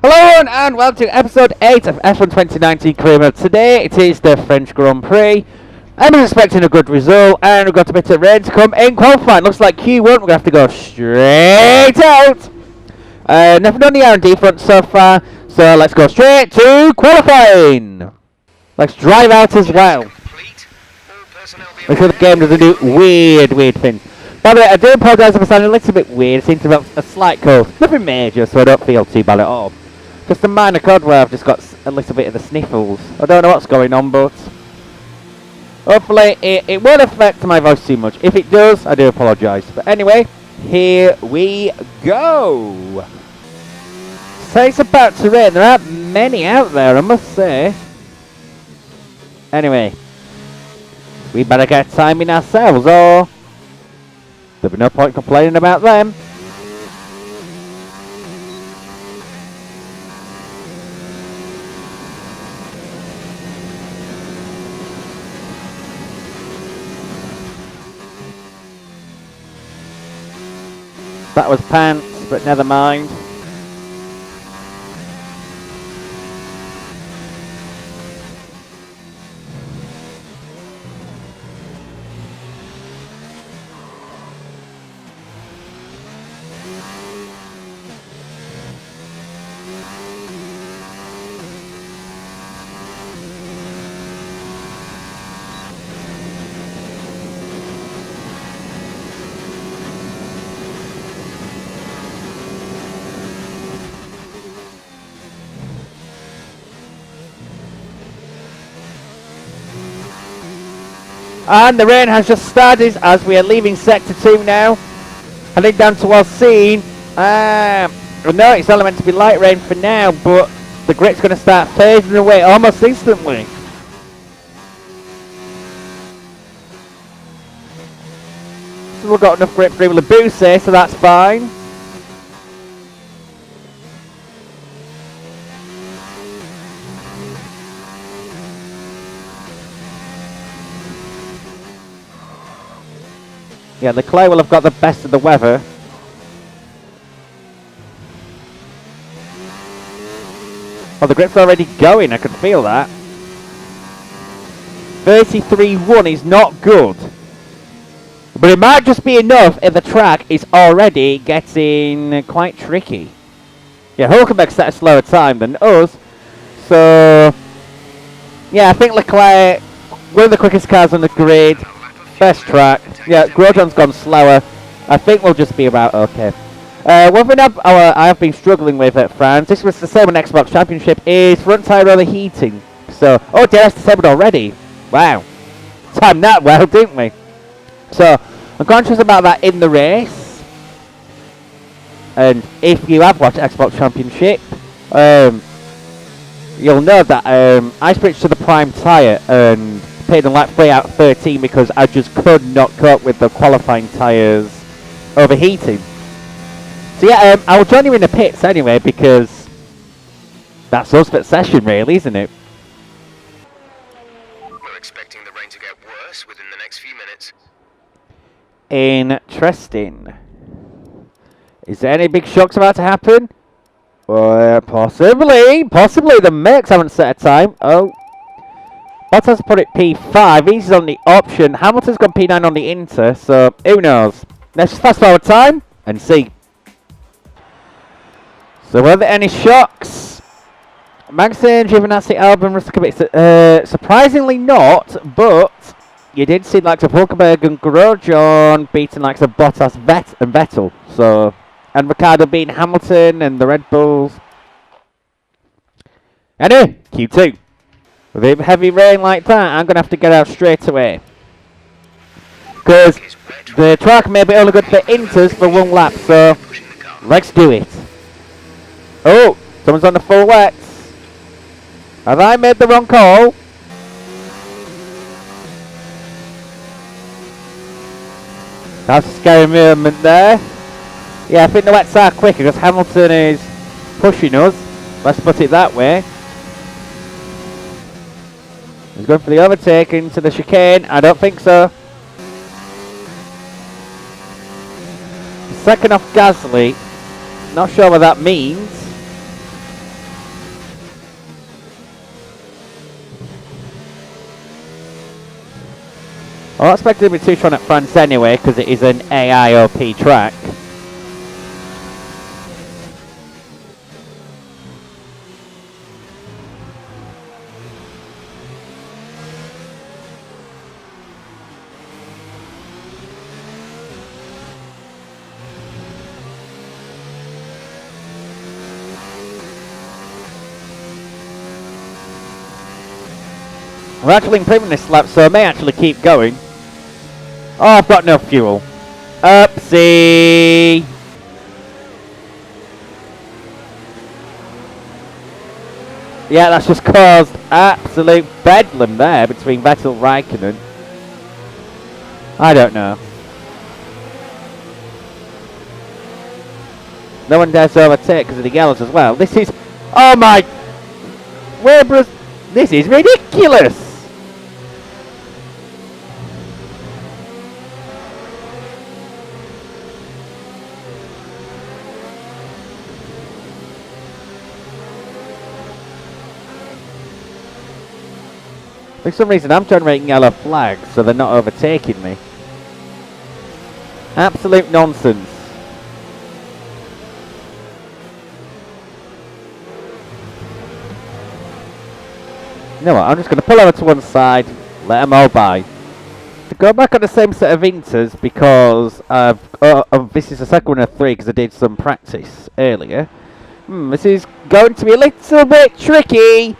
Hello and welcome to episode 8 of F1 2019 career mode. Today it is the French Grand Prix. I'm expecting a good result and we've got a bit of rain to come in qualifying. Looks like Q1 we're going to have to go straight out. Nothing on the R&D front so far, so let's go straight to qualifying. Let's drive out as well. Make sure the game doesn't do weird things. By the way, I do apologise if I sound a little bit weird. It seems to have a slight cold. Nothing major, so I don't feel too bad at all. Just a minor cold where I've just got a little bit of the sniffles. I don't know what's going on, but hopefully it won't affect my voice too much. If it does, I do apologise. But anyway, here we go. So it's about to rain. There aren't many out there, I must say. Anyway, we better get timing ourselves, or there'll be no point complaining about them. That was pants, but never mind. And the rain has just started as we are leaving Sector 2 now. Heading down towards scene. No, it's only meant to be light rain for now, but the grit's going to start fading away almost instantly. So we've got enough grit for the boost, so that's fine. Yeah, the clay will have got the best of the weather. Oh, the grip's already going, I can feel that. 33.1 is not good. But it might just be enough if the track is already getting quite tricky. Yeah, Hulkenberg set a slower time than us. So, yeah, I think Leclerc, one of the quickest cars on the grid. Best track. Yeah, Grosjean's gone slower. I think we'll just be about okay. One thing I have been struggling with at France, this was the same on Xbox Championship, is front tyre roller heating. So, oh dear, that's disabled already. Wow. Timed that well, didn't we? So, I'm conscious about that in the race. And if you have watched Xbox Championship, you'll know that I switched to the prime tyre and paid on lap 3 out of 13 because I just could not cope with the qualifying tyres overheating. So yeah, I'll join you in the pits anyway because that's us for the session really, isn't it? We're expecting the rain to get worse within the next few minutes. Interesting. Is there any big shocks about to happen? Possibly the Mercs haven't set a time. Oh. Bottas put it P5, he's on the option. Hamilton's gone P9 on the Inter, so who knows? Let's just fast forward time and see. So were there any shocks? Magnussen, Giovinazzi, Albon, Russell, surprisingly not, but you did see likes of Hulkenberg and Grosjean beating likes of Bottas, and Vettel. So, and Ricciardo beating Hamilton and the Red Bulls. Anyway, Q2. With heavy rain like that, I'm going to have to get out straight away. Because the track may be only good for Inters for one lap, so let's do it. Oh, someone's on the full wets. Have I made the wrong call? That's a scary movement there. Yeah, I think the wets are quicker because Hamilton is pushing us. Let's put it that way. He's going for the overtake into the chicane. I don't think so. Second off Gasly. Not sure what that means. I was expecting to be too strong at France anyway, because it is an AIOP track. We're actually improving this lap, so I may actually keep going. Oh, I've got no fuel. Oopsie! Yeah, that's just caused absolute bedlam there between Vettel and Raikkonen. I don't know. No one dares to overtake because of the yellows as well. This is... Oh my... This is ridiculous! For some reason I'm generating yellow flags so they're not overtaking me. Absolute nonsense. You know what, I'm just going to pull over to one side, let them all by. To go back on the same set of inters because this is the second one of 3 because I did some practice earlier. This is going to be a little bit tricky.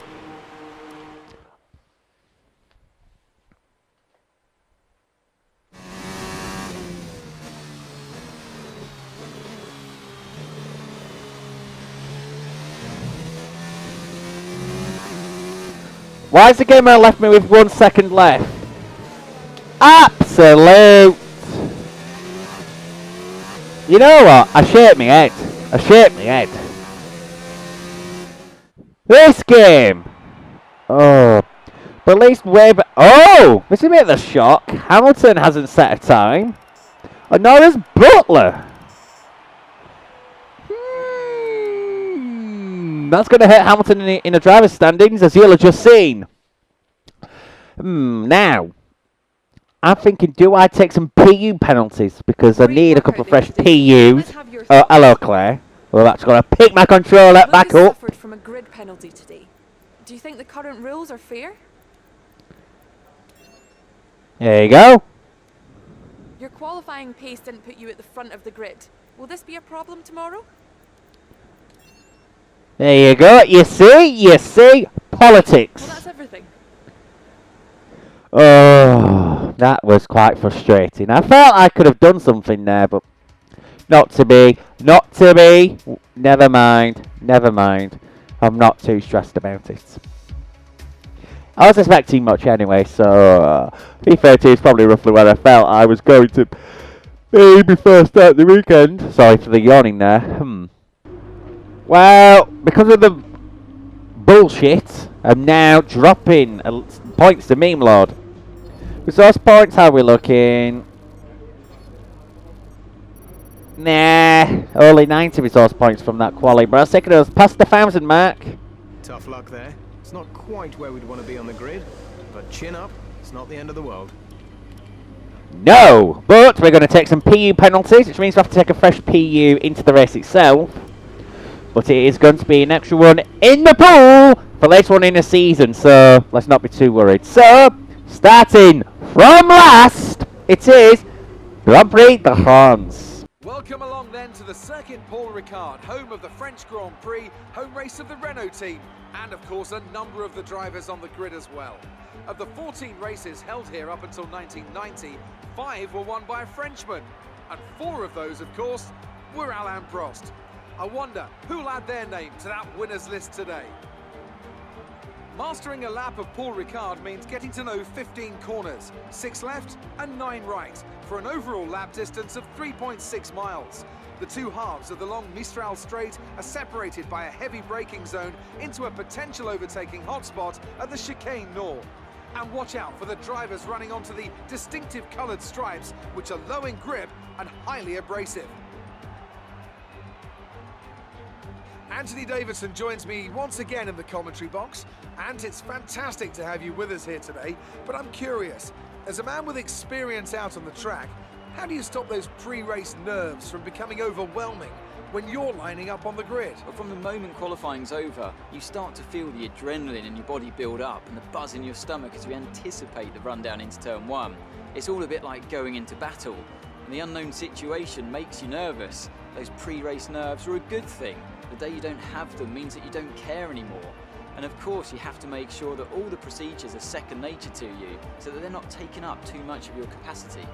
Why has the game left me with 1 second left? Absolute! You know what? I shake my head. I shake my head. This game! Oh. But at least Web... Oh! This is a bit of a shock. Hamilton hasn't set a time. And nor has Butler. That's going to hurt Hamilton in the driver's standings, as you'll have just seen. Now, I'm thinking, do I take some PU penalties? Because I need a couple of fresh PUs. Oh, hello, Claire. Well, that's going to pick my controller back up. Suffered from a grid penalty today. Do you think the current rules are fair? There you go. Your qualifying pace didn't put you at the front of the grid. Will this be a problem tomorrow? There you go. You see? Politics. Well, that's everything. Oh, that was quite frustrating. I felt I could have done something there, but not to be. Not to be. Never mind. Never mind. I'm not too stressed about it. I was expecting much anyway, so P32 is probably roughly where I felt I was going to be before I start the weekend. Sorry for the yawning there. Well, because of the bullshit, I'm now dropping points to Meme Lord. Resource points, how are we looking? Nah, only 90 resource points from that quali, but I was taking us past the 1,000 mark. Tough luck there. It's not quite where we'd want to be on the grid, but chin up, it's not the end of the world. No, but we're going to take some PU penalties, which means we have to take a fresh PU into the race itself. But it is going to be an extra one in the pool for later on in the season, so let's not be too worried. So, starting from last, it is Grand Prix de France. Welcome along then to the Circuit Paul Ricard, home of the French Grand Prix, home race of the Renault team, and of course a number of the drivers on the grid as well. Of the 14 races held here up until 1990, 5 were won by a Frenchman, and 4 of those, of course, were Alain Prost. I wonder who'll add their name to that winners list today. Mastering a lap of Paul Ricard means getting to know 15 corners, 6 left and 9 right, for an overall lap distance of 3.6 miles. The two halves of the long Mistral straight are separated by a heavy braking zone into a potential overtaking hotspot at the chicane Nord. And watch out for the drivers running onto the distinctive coloured stripes, which are low in grip and highly abrasive. Anthony Davidson joins me once again in the commentary box, and it's fantastic to have you with us here today, but I'm curious, As a man with experience out on the track, how do you stop those pre-race nerves from becoming overwhelming when you're lining up on the grid? But from the moment qualifying's over, you start to feel the adrenaline in your body build up and the buzz in your stomach as you anticipate the run down into turn 1. It's all a bit like going into battle, and the unknown situation makes you nervous. Those pre-race nerves are a good thing. The day you don't have them means that you don't care anymore. And of course, you have to make sure that all the procedures are second nature to you, so that they're not taking up too much of your capacity.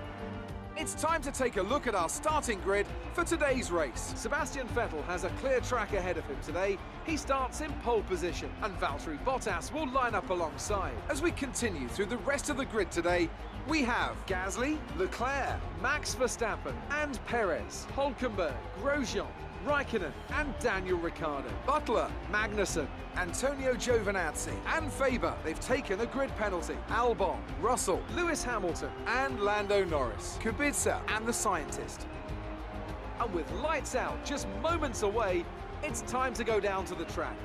It's time to take a look at our starting grid for today's race. Sebastian Vettel has a clear track ahead of him today. He starts in pole position, and Valtteri Bottas will line up alongside. As we continue through the rest of the grid today, we have Gasly, Leclerc, Max Verstappen and Perez, Hülkenberg, Grosjean, Raikkonen and Daniel Ricciardo, Butler, Magnussen, Antonio Giovinazzi and Faber. They've taken a grid penalty. Albon, Russell, Lewis Hamilton and Lando Norris, Kubica and the scientist. And with lights out just moments away, it's time to go down to the track.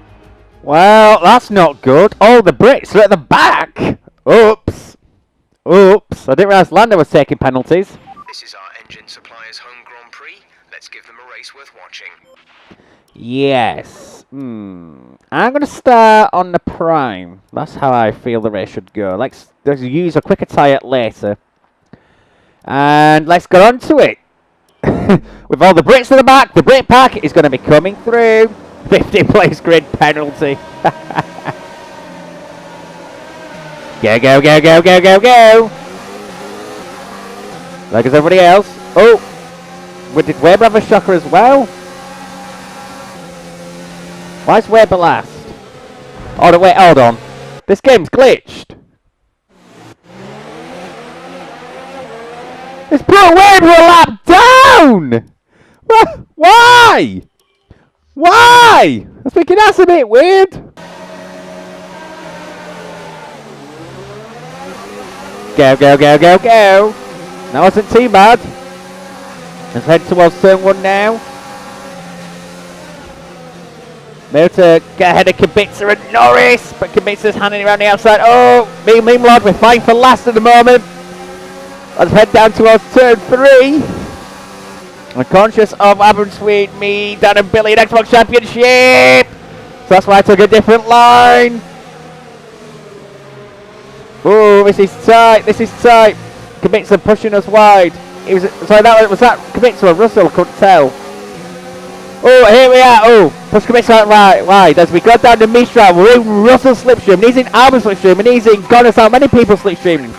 Well, that's not good. Oh, the Brits are at the back. Oops. Oops. I didn't realise Lando was taking penalties. This is our engine supplier's home Grand Prix. Let's give them a race worth watching. Yes. I'm going to start on the prime. That's how I feel the race should go. Let's use a quicker tyre later. And let's get on to it. With all the Brits at the back, the Brit pack is going to be coming through. 15th place grid penalty. Go, go, go, go, go, go, go. Like as everybody else. Oh. Did Weber have a shocker as well? Why is Weber last? Oh, no, wait, hold on. This game's glitched. It's put Weber a lap down! Why? Why? I was thinking that's a bit weird. Go, go, go, go, go. That wasn't too bad. Let's head towards turn 1 now. Maybe to get ahead of Kubica and Norris, but Kubica's handing around the outside. Oh, meanwhile, we're fighting for last at the moment. Let's head down towards turn 3. I'm conscious of what happened between me, Dan and Billy in Xbox Championship. So that's why I took a different line. Oh, this is tight. This is tight. Kubica pushing us wide. Was that Kubica or Russell? I couldn't tell. Oh, here we are. Oh, push Kubica right wide as we go down to Mistral. We're in Russell's slipstream, and he's in Albon's slipstream, and he's in God knows how many people's slipstream.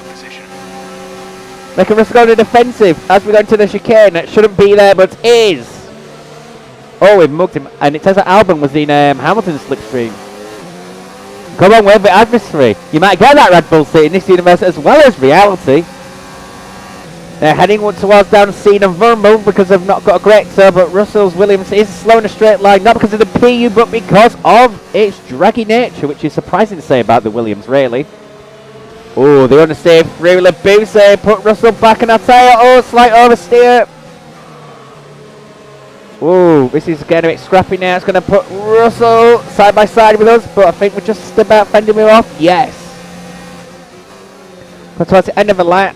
Making Russell go to defensive as we go into the chicane. It shouldn't be there, but is. Oh, we've mugged him, and it says that Albon was in Hamilton's slipstream. Come on, with the adversary. You might get that Red Bull seat in this universe as well as reality. They're heading towards down Cena and Vermel because they've not got a great turn, but Russell's Williams is slow in a straight line, not because of the PU, but because of its draggy nature, which is surprising to say about the Williams, really. Oh, they want to stay through Labuse, put Russell back in that tyre. Oh, slight oversteer. Oh, this is getting a bit scrappy now. It's going to put Russell side by side with us, but I think we're just about fending him off. Yes. But towards the end of the lap.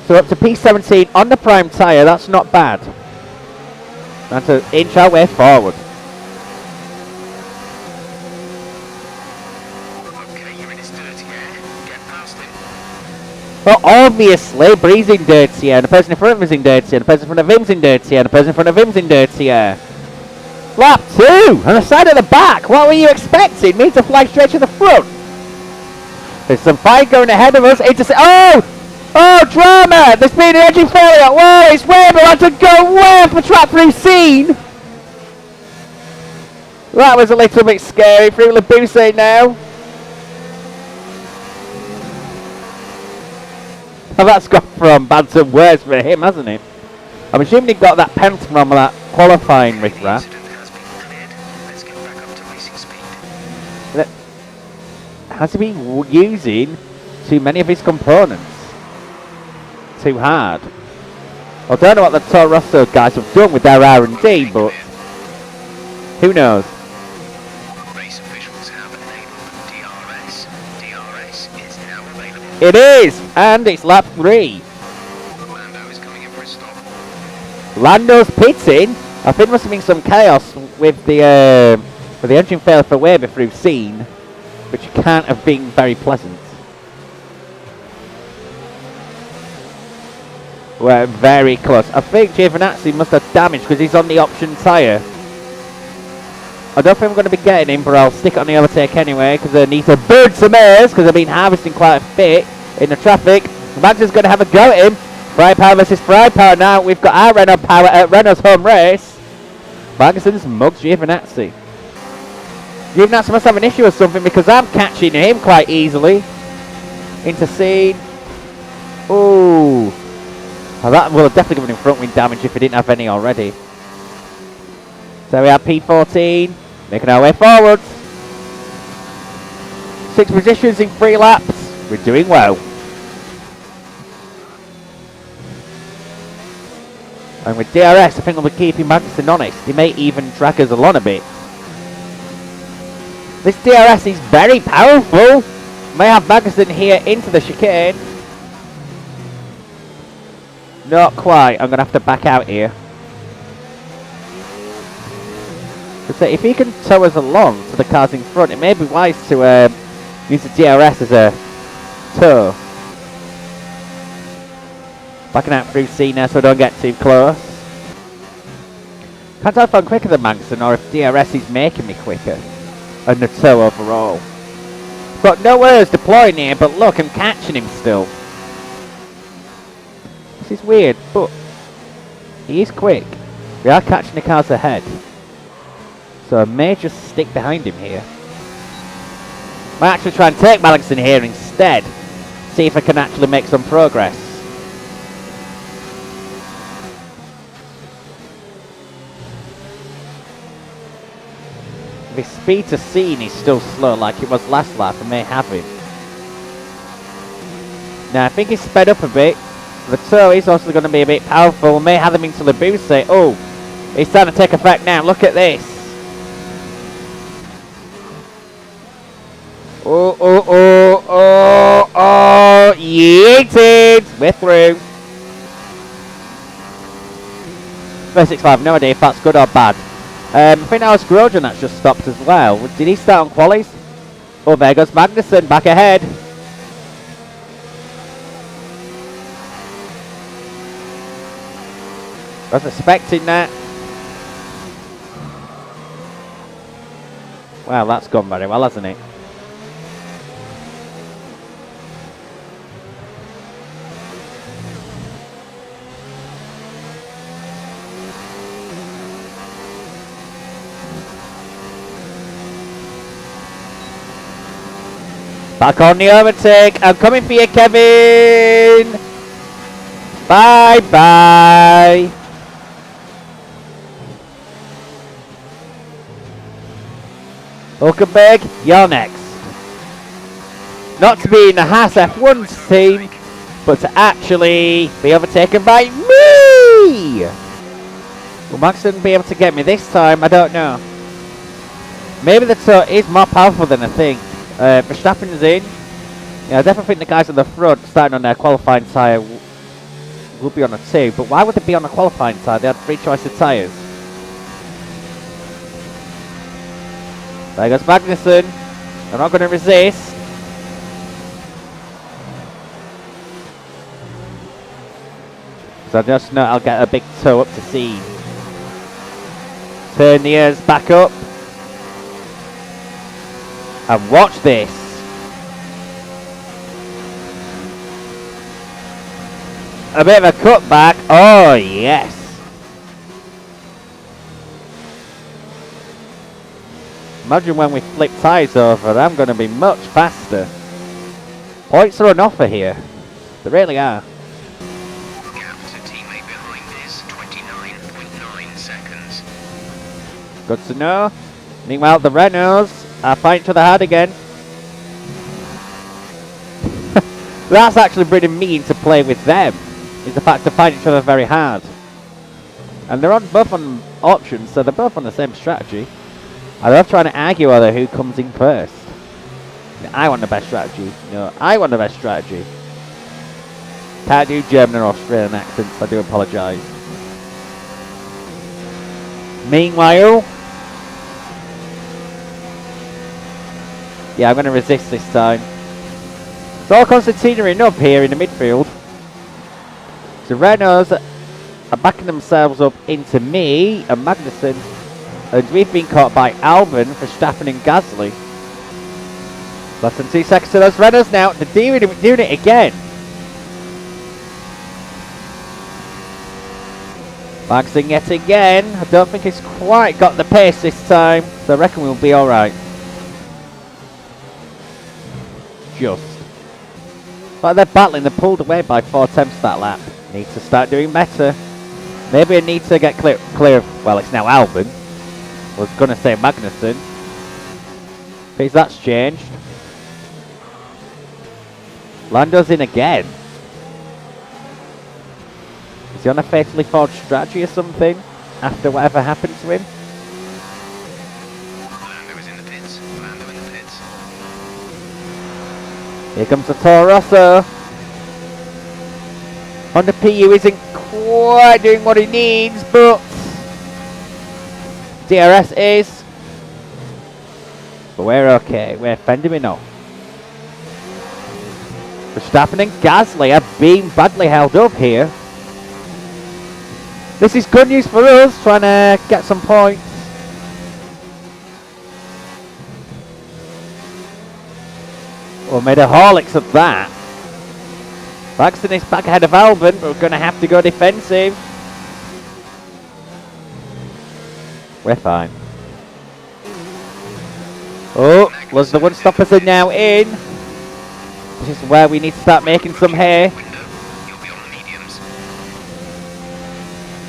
So up to P17 on the prime tyre, that's not bad. And to inch our way forward. Okay, you're in his dirty air. Get past him. Well, obviously, but he's in dirty air, and the person in front of him is in dirty air, and the person in front of him's in dirty air, and the person in front of him's in dirty air. Lap 2! On the side of the back! What were you expecting? Me to fly straight to the front? There's some fight going ahead of us. Oh! Oh, drama! There's been an engine failure! Whoa, it's Weber! I had to go way for track through scene! That was a little bit scary. Through Labuse now. Oh, that's gone from bad to worse for him, hasn't it? I'm assuming he got that penalty from that qualifying riff-raff. Let's get back up to racing speed. Has he been using too many of his components? Too hard. I don't know what the Toro Rosso guys have done with their R&D, but who knows? Race officials have enabled DRS. DRS is now available. It is! And it's lap 3. Lando is coming in for a stop. Lando's pitting. I think there must have been some chaos with the engine failure for Weber through scene, which can't have been very pleasant. We're very close. I think Giovinazzi must have damaged because he's on the option tyre. I don't think I'm going to be getting him, but I'll stick it on the overtake anyway because I need to burn some airs because I've been harvesting quite a bit in the traffic. Magnussen's going to have a go at him. Fry power versus fry power now. We've got our Renault power at Renault's home race. Magnussen's mugged Giovinazzi. Giovinazzi must have an issue or something because I'm catching him quite easily. Into scene. Ooh. Well, that will have definitely given him front wing damage if he didn't have any already. So we have P14. Making our way forwards. 6 positions in 3 laps. We're doing well. And with DRS, I think we'll be keeping Magnussen honest. He may even drag us along a bit. This DRS is very powerful. May have Magnussen here into the chicane. Not quite. I'm going to have to back out here. So if he can tow us along to the cars in front, it may be wise to use the DRS as a tow. Backing out through C now so I don't get too close. Can't tell if I'm quicker than Magnussen or if DRS is making me quicker. And the tow overall. Got no words deploying here, but look, I'm catching him still. This is weird, but he is quick. We are catching the cars ahead. So I may just stick behind him here. Might actually try and take Magnussen here instead. See if I can actually make some progress. If his speed to scene is still slow like it was last lap, I may have him. Now I think he's sped up a bit. The tow is also going to be a bit powerful. May have him into Labuse. Oh, it's starting to take effect now. Look at this. Oh, oh, oh, oh, oh, yeeted! We're through. 365, no idea if that's good or bad. I think that was Grosjean that's just stopped as well. Did he start on qualies? Oh, there goes Magnussen, back ahead. I was expecting that. Well, that's gone very well, hasn't it? Back on the overtake. I'm coming for you, Kevin. Bye-bye. Hulkenberg, you're next. Not to be in the Haas F1 team, but to actually be overtaken by me. Will Magnussen be able to get me this time? I don't know. Maybe the tow is more powerful than I think. Verstappen's in. Yeah, I definitely think the guys at the front, starting on their qualifying tyre, will be on a 2. But why would they be on a qualifying tyre? They had 3 choice of tyres. There goes Magnussen. They're not going to resist. So I just know I'll get a big toe up to C. Turn the ears back up. And watch this. A bit of a cutback. Oh, yes. Imagine when we flip tyres over, I'm going to be much faster. Points are on offer here. They really are. Gap to teammate behind is 29.9 seconds. Good to know. Meanwhile, the Renaults are fighting each other hard again. That's actually pretty mean to play with them. Is the fact to fight each other very hard. And they're both on options, so they're both on the same strategy. I love trying to argue over who comes in first. I want the best strategy. No, I want the best strategy. Can't do German or Australian accents, I do apologise. Meanwhile, yeah, I'm going to resist this time. It's all concertina enough here in the midfield. The Renaults are backing themselves up into me and Magnussen, and we've been caught by Albon, Verstappen and Gasly. Less than 2 seconds to those Renaults now. They're doing it again. Maxing yet again. I don't think it's quite got the pace this time, so I reckon we'll be alright. Just. But they're battling, they're pulled away by 4 attempts that lap. Need to start doing better. Maybe I need to get clear of, well, it's now Albon. I was going to say Magnussen. Because that's changed. Lando's in again. Is he on a fatally forged strategy or something? After whatever happened to him? Lando is in the pits. Lando in the pits. Here comes the Toro Rosso. Honda PU isn't quite doing what he needs, but DRS is. But we're okay. We're fending him off. Verstappen and Gasly are being badly held up here. This is good news for us, trying to get some points. Well, made a Horlicks of that. Paxton is back ahead of Albon, but we're going to have to go defensive. We're fine. Oh, was the one stoppers are now in. This is where we need to start making some hay. You'll be on the mediums.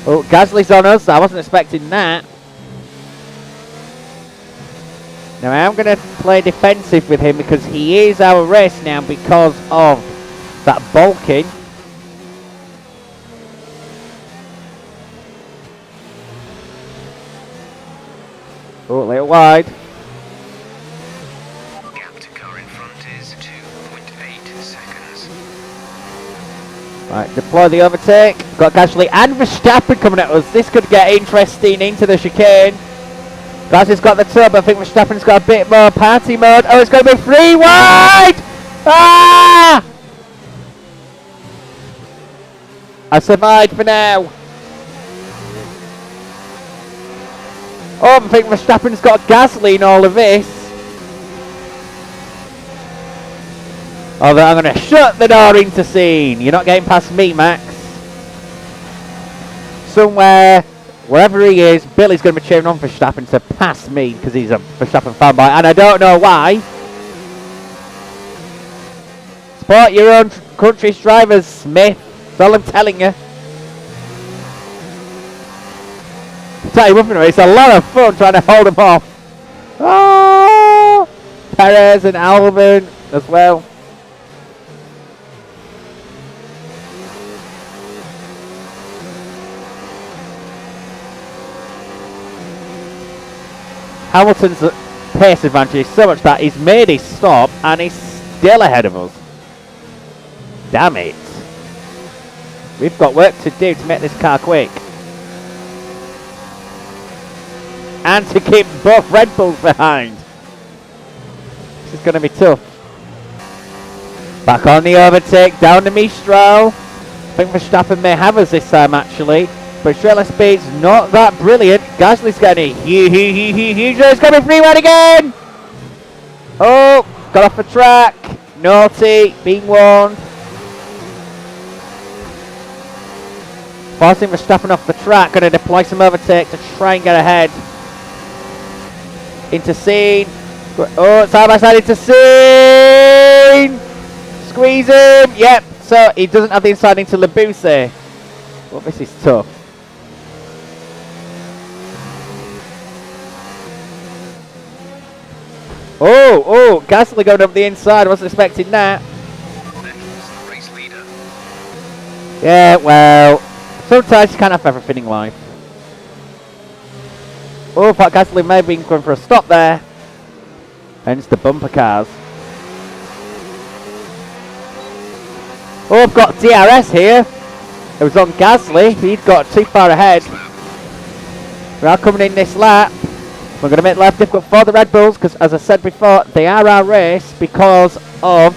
Oh, Gasly's on us. I wasn't expecting that. Now I'm going to play defensive with him because he is our race now because of that bulking. Oh, a little wide. Gap to car in front is 2.8 seconds. Right, deploy the overtake. Got Gasly and Verstappen coming at us. This could get interesting into the chicane. Gasly's got the tub. I think Verstappen's got a bit more party mode. Oh, it's going to be 3 wide! Ah! I survived for now. Oh, I think Verstappen's got Gasly in all of this. Although I'm going to shut the door into scene. You're not getting past me, Max. Somewhere, wherever he is, Billy's going to be cheering on Verstappen to pass me because he's a Verstappen fanboy, and I don't know why. Support your own country's drivers, Smith. That's all I'm telling you. Tell you what, it's a lot of fun trying to hold him off. Oh, Perez and Albon as well. Hamilton's pace advantage is so much that he's made his stop and he's still ahead of us. Damn it. We've got work to do to make this car quick. And to keep both Red Bulls behind. This is going to be tough. Back on the overtake, down to Mistral. I think Verstappen may have us this time actually. But trailer speed's not that brilliant. Gasly's getting a huge. It's going to be free wide again. Oh, got off the track. Naughty, being warned. Forcing Verstappen off the track. Going to deploy some overtake to try and get ahead. Into scene. Oh, side by side into scene. Squeeze him. Yep. So he doesn't have the inside into Labuse. Well, this is tough. Oh, Gasly going up the inside. I wasn't expecting that. Vettel's the race leader. Yeah, well, sometimes you can't have everything in life. Oh, but Gasly may have been going for a stop there. Hence the bumper cars. Oh, I've got DRS here. It was on Gasly. He'd got too far ahead. We are coming in this lap. We're going to make life difficult for the Red Bulls because, as I said before, they are our race because of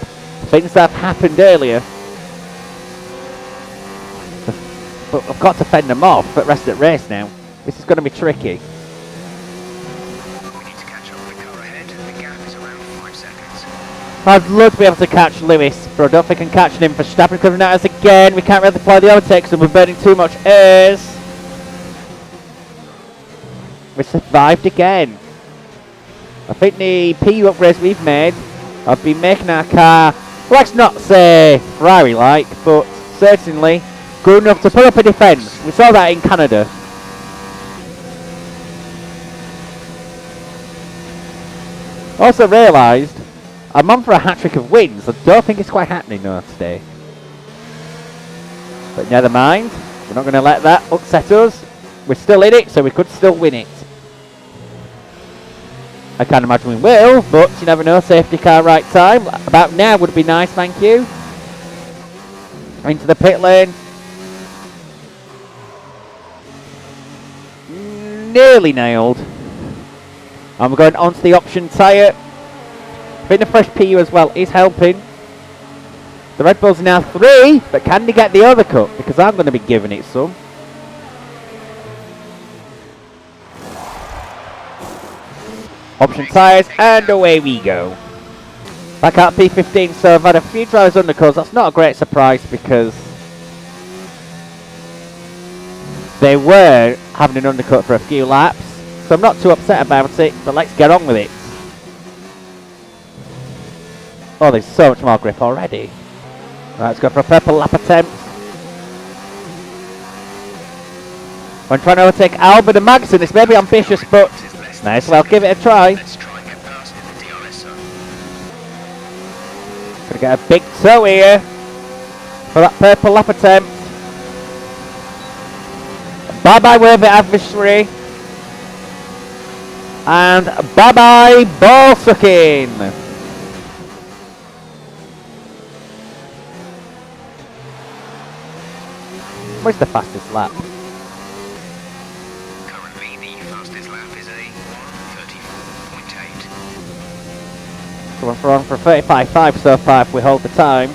things that have happened earlier. But I've got to fend them off for the rest of the race now. This is going to be tricky. We need to catch up with the car ahead. The gap is around 5 seconds. I'd love to be able to catch Lewis, but I don't think I can catch him for Verstappen coming at us again. We can't really apply the overtakes and we're burning too much airs. We survived again. I think the PU upgrades we've made have been making our car, let's not say Ferrari-like, but certainly good enough to put up a defence. We saw that in Canada. Also realised I'm on for a hat-trick of wins. I don't think it's quite happening though today. But never mind. We're not going to let that upset us. We're still in it, so we could still win it. I can't imagine we will, but you never know. Safety car right time. About now would be nice, thank you. Into the pit lane. Nearly nailed. And we're going onto the option tyre. I think the fresh PU as well is helping. The Red Bulls are now 3, but can they get the overcut? Because I'm going to be giving it some. Option tyres, and away we go. Back out P15, so I've had a few drivers undercuts. That's not a great surprise because they were having an undercut for a few laps. So I'm not too upset about it, but let's get on with it. Oh, there's so much more grip already. Right, let's go for a purple lap attempt. When trying to overtake Albert and Magnussen, this may be ambitious, but may as well give it a try. Let's try and get past in the DRS zone. Gonna get a big toe here for that purple lap attempt. Bye-bye worthy adversary. And bye-bye ball sucking. Where's the fastest lap? Currently, the fastest lap is a 1:34.8. So we're on for 35.5 so far if we hold the time.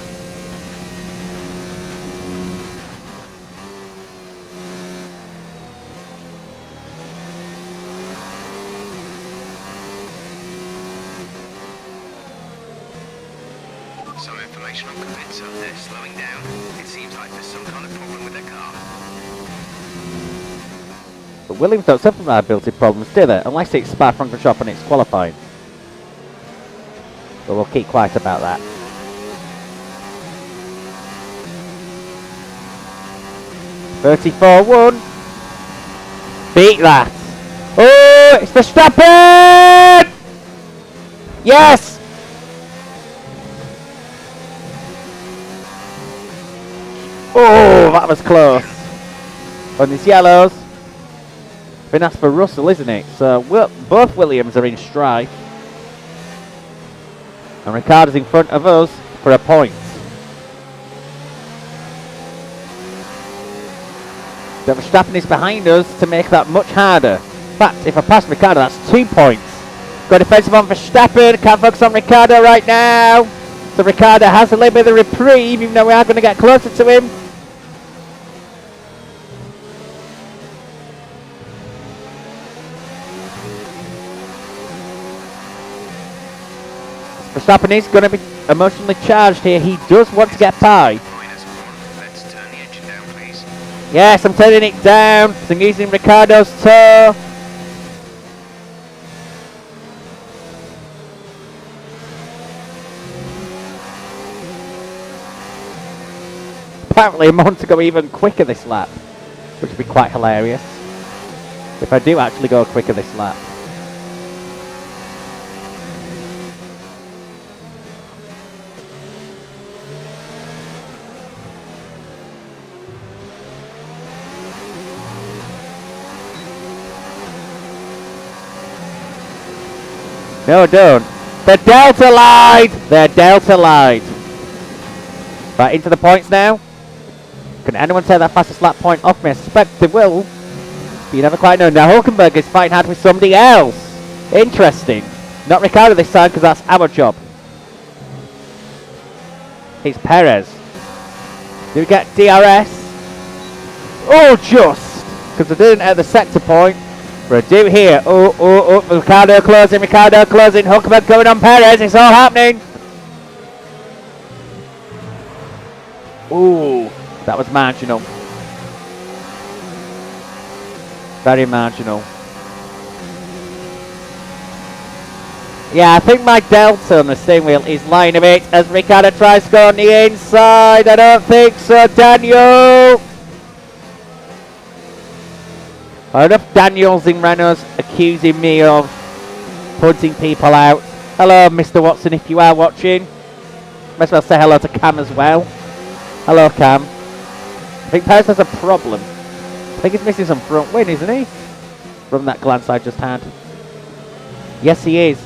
Some information on Kubica. They're slowing down. It seems like there's some kind of problem with their car. But Williams don't suffer from reliability problems, do they? Unless it's Spa-Francorchamps and it's qualifying. But we'll keep quiet about that. (34.1) Beat that! Oh, it's Verstappen! Yes! Oh, that was close. On these yellows. I think that's for Russell, isn't it? So both Williams are in strife. And Ricciardo's in front of us for a point. So Verstappen is behind us to make that much harder. In fact, if I pass Ricciardo, that's 2 points. Got defensive on Verstappen. Can't focus on Ricciardo right now. So Ricciardo has a little bit of reprieve, even though we are going to get closer to him. Verstappen is going to be emotionally charged here. He does want to get by. Let's turn the engine down, please. Yes, I'm turning it down. I'm using Ricciardo's toe. Apparently I'm on to go even quicker this lap, which would be quite hilarious if I do actually go quicker this lap. No, don't. The Delta Light! The Delta Light! Right, into the points now. Can anyone take that fastest lap point off me? I suspect they will. But you never quite know. Now Hulkenberg is fighting hard with somebody else. Interesting. Not Ricciardo this time because that's our job. It's Perez. Do we get DRS? Oh, just. Because I didn't at the sector point. But I do here. Oh. Ricciardo closing. Hulkenberg going on Perez. It's all happening. Ooh. That was marginal. Very marginal. Yeah, I think my delta on the steering wheel is lying a bit as Ricciardo tries to go on the inside. I don't think so, Daniel. Enough Daniels in Renault's accusing me of punting people out. Hello, Mr. Watson, if you are watching. Might as well say hello to Cam as well. Hello, Cam. I think Perez has a problem. I think he's missing some front wing, isn't he? From that glance I just had. Yes, he is.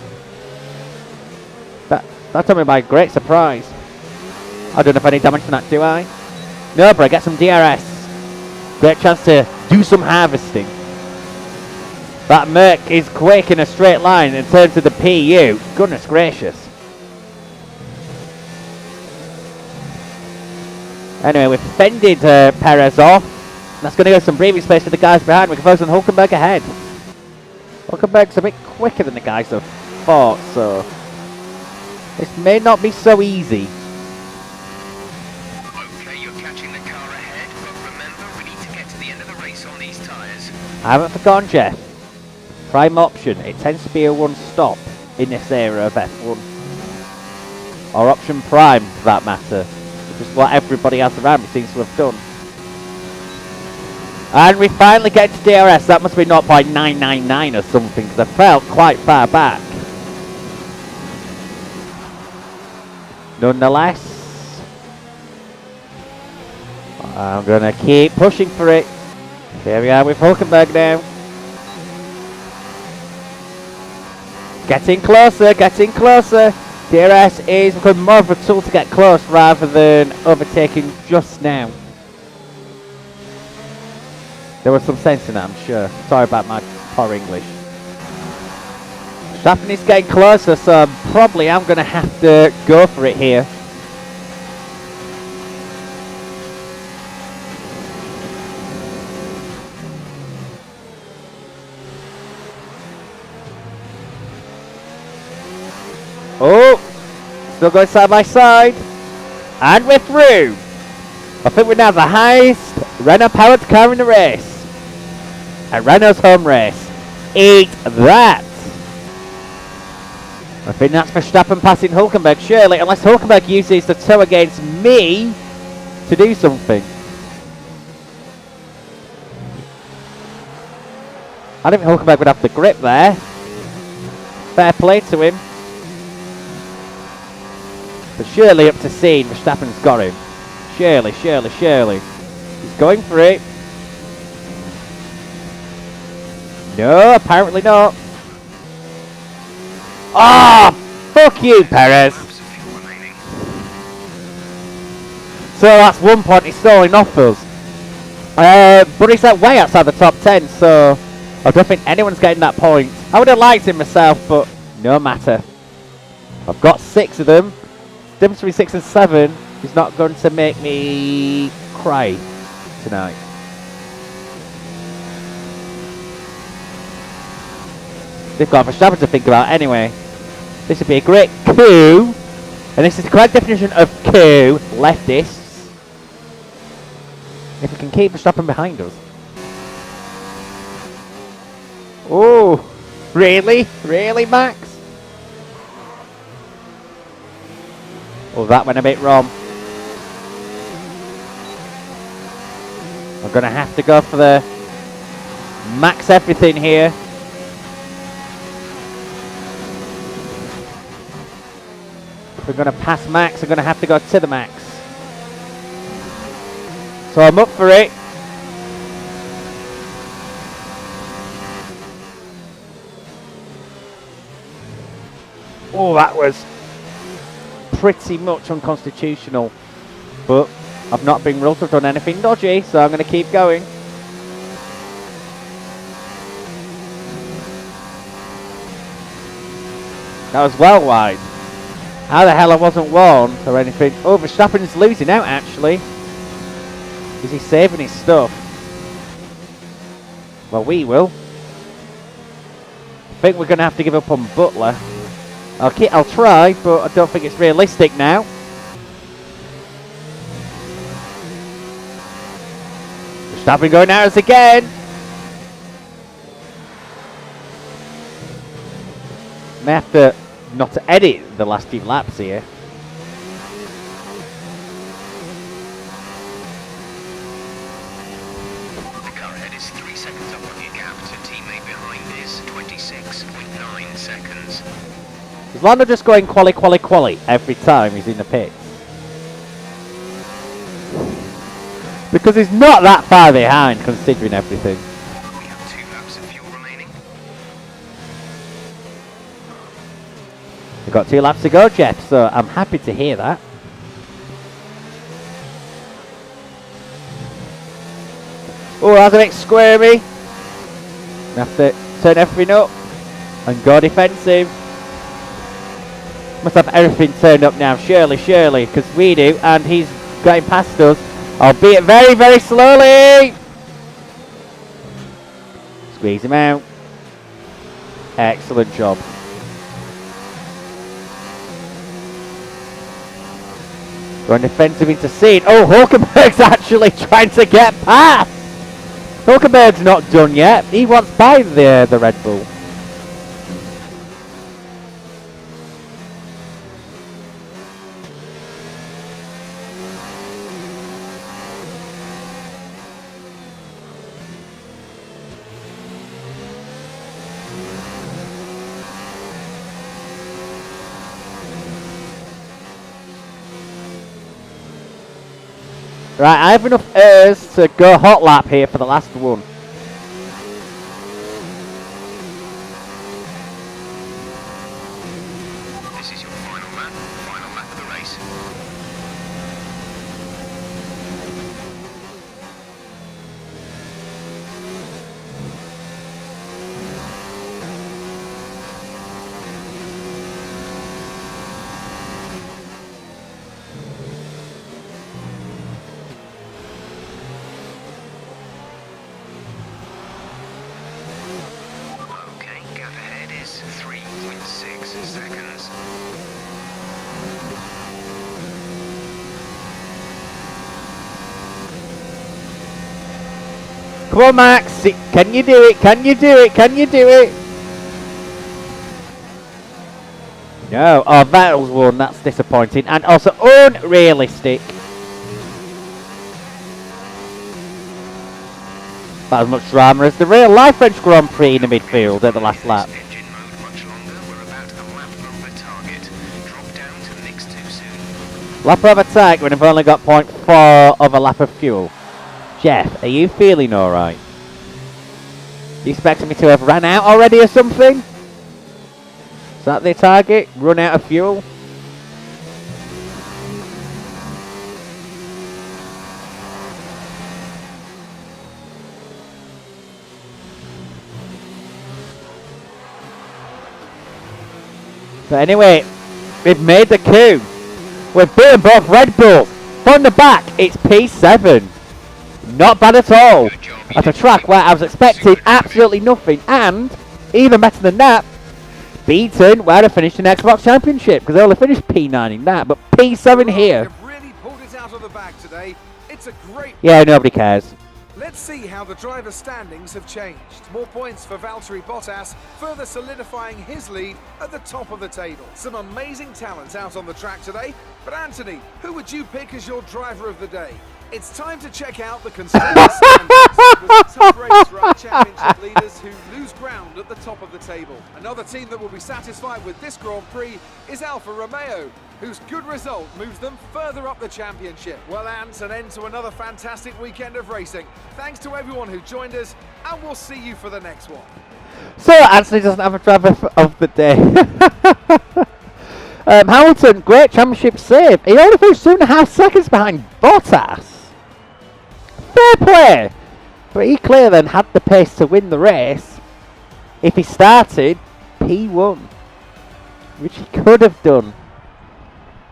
That took me by great surprise. I don't know if I need damage from that, do I? No, but I get some DRS. Great chance to do some harvesting. That Merc is quick in a straight line in terms of the PU. Goodness gracious. Anyway, we've fended Perez off. That's going to give some breathing space for the guys behind. We can focus on Hulkenberg ahead. Hulkenberg's a bit quicker than the guys have thought, so this may not be so easy. Okay, you're catching the car ahead, but remember, we need to get to the end of the race on these tyres. I haven't forgotten, Jeff. Prime option. It tends to be a one-stop in this era of F1. Or option prime, for that matter. Which is what everybody else around me seems to have done. And we finally get to DRS. That must be 0.999 or something, because I felt quite far back. Nonetheless, I'm going to keep pushing for it. Here we are with Hulkenberg now. Getting closer, getting closer. DRS is becoming more of a tool to get close rather than overtaking just now. There was some sense in that, I'm sure. Sorry about my poor English. Verstappen is getting closer, so probably I'm going to have to go for it here. Oh, still going side by side. And we're through. I think we're now the highest Renault powered car in the race. A Renault's home race. Eat that. I think that's Verstappen passing Hulkenberg, surely, unless Hulkenberg uses the toe against me to do something. I didn't think Hulkenberg would have the grip there. Fair play to him. But surely up to scene, Verstappen's got him. Surely, surely, surely. He's going for it. No, apparently not. Ah, oh, fuck you, Perez. So that's 1 point he's stalling off us. But he's way outside the top 10, so I don't think anyone's getting that point. I would have liked him myself, but no matter. I've got 6 of them. The difference between 6 and 7 is not going to make me cry tonight. They've got Verstappen to think about anyway. This would be a great coup. And this is the correct definition of coup. Leftists. If we can keep Verstappen behind us. Oh, really? Really, Max? Oh, that went a bit wrong. I'm going to have to go for the max everything here. If we're going to pass Max, I'm going to have to go to the max. So I'm up for it. Oh, that was pretty much unconstitutional. but I've not been ruled to have done anything dodgy, so I'm going to keep going. That was well wide. How the hell I wasn't warned or anything? Oh, Verstappen's losing out actually. Is he saving his stuff? Well, we will. I think we're going to have to give up on Butler. I'll try, but I don't think it's realistic now. Verstappen going out again. May have to not to edit the last few laps here. The car ahead is 3 seconds up on your gap to teammate behind is 26.9 seconds. Is Lando just going quali every time he's in the pits? Because he's not that far behind considering everything. We have 2 laps of fuel remaining. We've got 2 laps to go, Jeff, so I'm happy to hear that. Oh, that's a bit squirmy. We have to turn everything up and go defensive. Must have everything turned up now, surely, because we do, and he's going past us, albeit very, very slowly. Squeeze him out. Excellent job. Going defensive intercede. Oh, Hulkenberg's actually trying to get past. Hulkenberg's not done yet. He wants by the Red Bull. Right, I have enough airs to go hot lap here for the last one. This is your final lap of the race. Okay, gap ahead is 3.6 seconds. Come on, Max. Can you do it? Can you do it? Can you do it? No. Oh, Vettel's won. That's disappointing. And also unrealistic. About as much drama as the real life French Grand Prix in the midfield at the last lap. Engine mode much longer. We're about a lap over target. Drop down to mix too soon. Lap of attack when I've only got 0.4 of a lap of fuel. Jeff, are you feeling alright? You expecting me to have ran out already or something? Is that the target? Run out of fuel? But anyway, we've made the coup. We've beaten both Red Bull. From the back, it's P7. Not bad at all. At a track where I was expecting absolutely nothing, and even better than that, beaten where I finished in the Xbox Championship, because I only finished P9 in that, but P7 here. You've really pulled it out of the bag today. It's a great. Yeah, nobody cares. Let's see how the driver standings have changed. More points for Valtteri Bottas, further solidifying his lead at the top of the table. Some amazing talent out on the track today. But Anthony, who would you pick as your driver of the day? It's time to check out the constructors' standings. It was a tough race for our championship leaders who lose ground at the top of the table. Another team that will be satisfied with this Grand Prix is Alfa Romeo, whose good result moves them further up the championship. Well, Ant, an end to another fantastic weekend of racing. Thanks to everyone who joined us, and we'll see you for the next one. So Anthony doesn't have a driver of the day. Hamilton, great championship save. He only finished 2.5 seconds behind Bottas. Fair play. But he clearly then had the pace to win the race. If he started P1, which he could have done.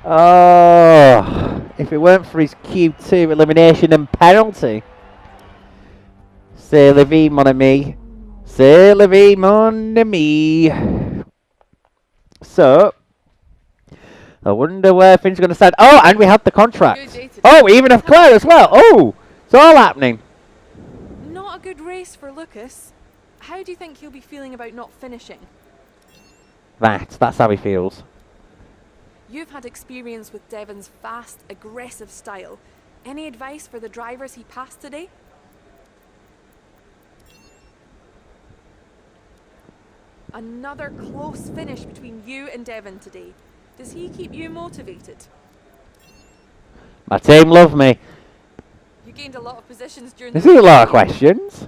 Oh, if it weren't for his Q2 elimination and penalty. C'est la vie, mon ami. C'est la vie, mon ami. So, I wonder where things are going to stand. Oh, and we have the contract. Oh, we even have Claire as well. Oh, it's all happening. Not a good race for Lucas. How do you think he'll be feeling about not finishing? That's how he feels. You've had experience with Devon's fast, aggressive style. Any advice for the drivers he passed today? Another close finish between you and Devon today. Does he keep you motivated? My team love me. You gained a lot of positions during This the is a lot of race. questions.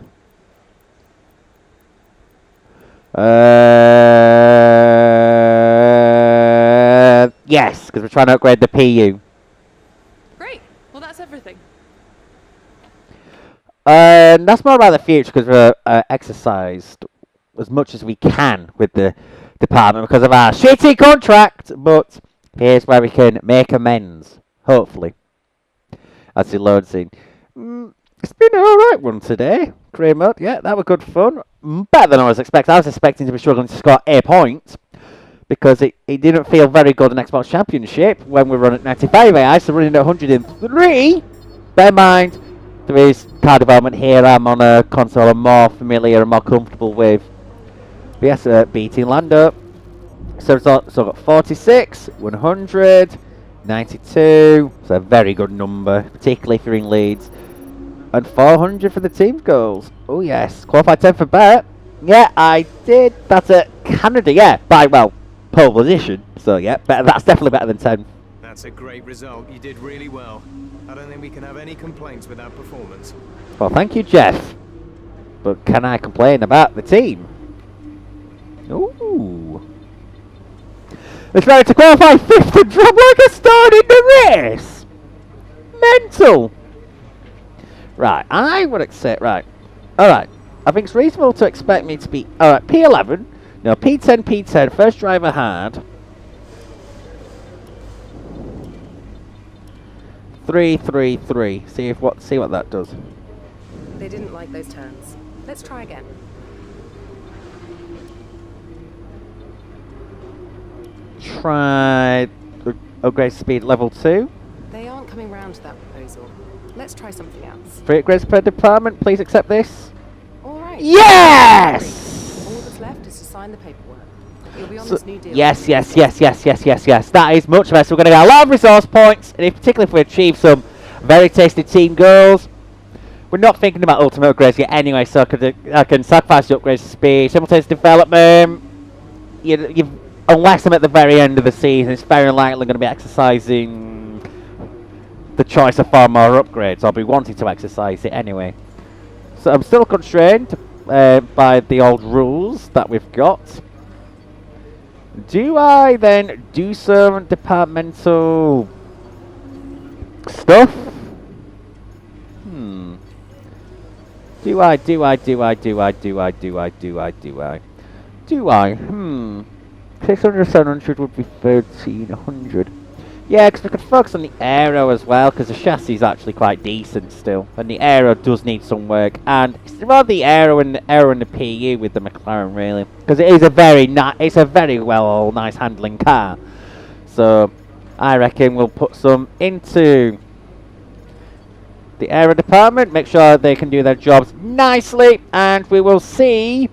Yes, because we're trying to upgrade the PU. Great. Well, that's everything. That's more about the future because we're exercised as much as we can with the department because of our shitty contract. But here's where we can make amends, hopefully. As he loads in. It's been an alright one today. Cream mode, yeah, that was good fun. Better than I was expecting. I was expecting to be struggling to score a point because it didn't feel very good in Xbox Championship when we run at 95 AI, so running at 103. Bear in mind, there is car development here. I'm on a console I'm more familiar and more comfortable with. But yes, beating Lando. So it's got 46, 100, 92. It's a very good number, particularly if you're in Leeds. And 400 for the team goals. Oh yes, qualified 10 for Bert. Yeah, I did. That's at Canada, yeah. By, well, pole position. So yeah, that's definitely better than 10. That's a great result. You did really well. I don't think we can have any complaints with that performance. Well, thank you, Jeff. But can I complain about the team? Ooh. It's ready to qualify 5th and drop like a start in the race. Mental. Right, I would accept, right. Alright, I think it's reasonable to expect me to be, alright, P11. No, P10, P10, first driver hard. 3, 3, 3. See what that does. They didn't like those turns. Let's try again. Try upgrade speed level 2. They aren't coming round to that proposal. Let's try something else. 3 upgrades per department, please accept this. All right. Yes! All that's left is to sign the paperwork. You'll be on this new deal. Yes. That is much better. So we're going to get a lot of resource points, and particularly if we achieve some very tasty team goals. We're not thinking about ultimate upgrades yet anyway, so I can sacrifice the upgrades to speed, simultaneous development. Unless I'm at the very end of the season, it's very likely going to be exercising the choice of far more upgrades. I'll be wanting to exercise it anyway. So I'm still constrained by the old rules that we've got. Do I then do some departmental stuff? Do I? 600, 700 would be 1300. Yeah, because we could focus on the aero as well, because the chassis is actually quite decent still, and the aero does need some work. And it's rather the aero and the PU with the McLaren, really, because it is a very nice handling car. So I reckon we'll put some into the aero department, make sure they can do their jobs nicely, and we will see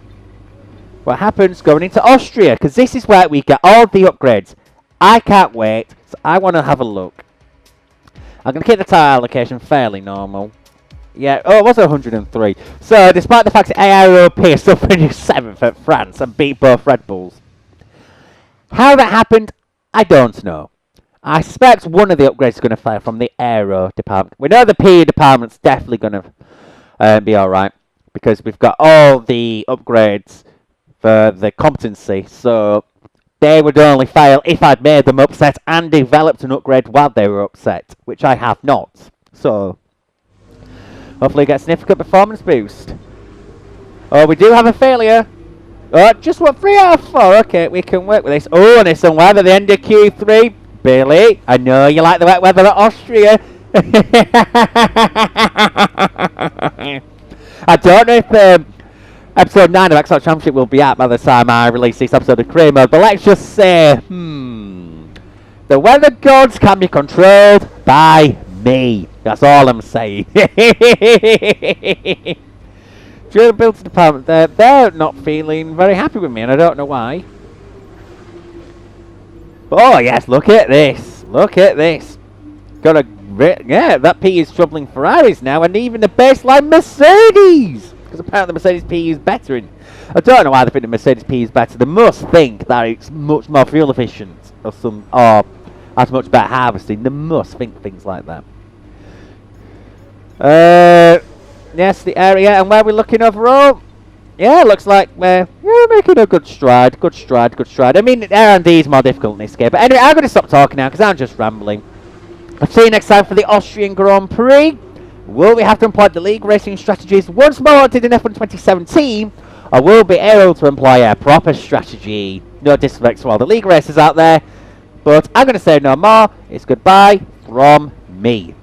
what happens going into Austria, because this is where we get all the upgrades. I can't wait, so I want to have a look. I'm going to keep the tyre allocation fairly normal. Yeah, oh, it was 103. So, despite the fact that AROP still finished 7th at France and beat both Red Bulls. How that happened, I don't know. I suspect one of the upgrades is going to fail from the aero department. We know the PE department's definitely going to be alright, because we've got all the upgrades for the competency, so they would only fail if I'd made them upset and developed an upgrade while they were upset, which I have not. So, hopefully get a significant performance boost. Oh, we do have a failure. Oh, just what, 3 out of 4. Okay, we can work with this. Oh, and it's some weather at the end of Q3. Billy, I know you like the wet weather at Austria. I don't know if episode 9 of Xbox Championship will be out by the time I release this episode of Career Mode, but let's just say, the weather gods can be controlled by me. That's all I'm saying. Durability department, they're not feeling very happy with me, and I don't know why. But, oh yes, look at this. Look at this. Got a... Yeah, that P is troubling Ferraris now, and even the baseline Mercedes! Because apparently the Mercedes P is better. I don't know why they think the Mercedes P is better. They must think that it's much more fuel efficient, or has much better harvesting. They must think things like that. Yes, the area, and where we're looking overall, yeah, looks like we're making a good stride. I mean, R&D is more difficult in this game. But anyway, I'm going to stop talking now, because I'm just rambling. I'll see you next time for the Austrian Grand Prix. Will we have to employ the league racing strategies once more like did in F1 2017, or will we be able to employ a proper strategy? No disrespect to all the league racers out there, but I'm going to say no more. It's goodbye from me.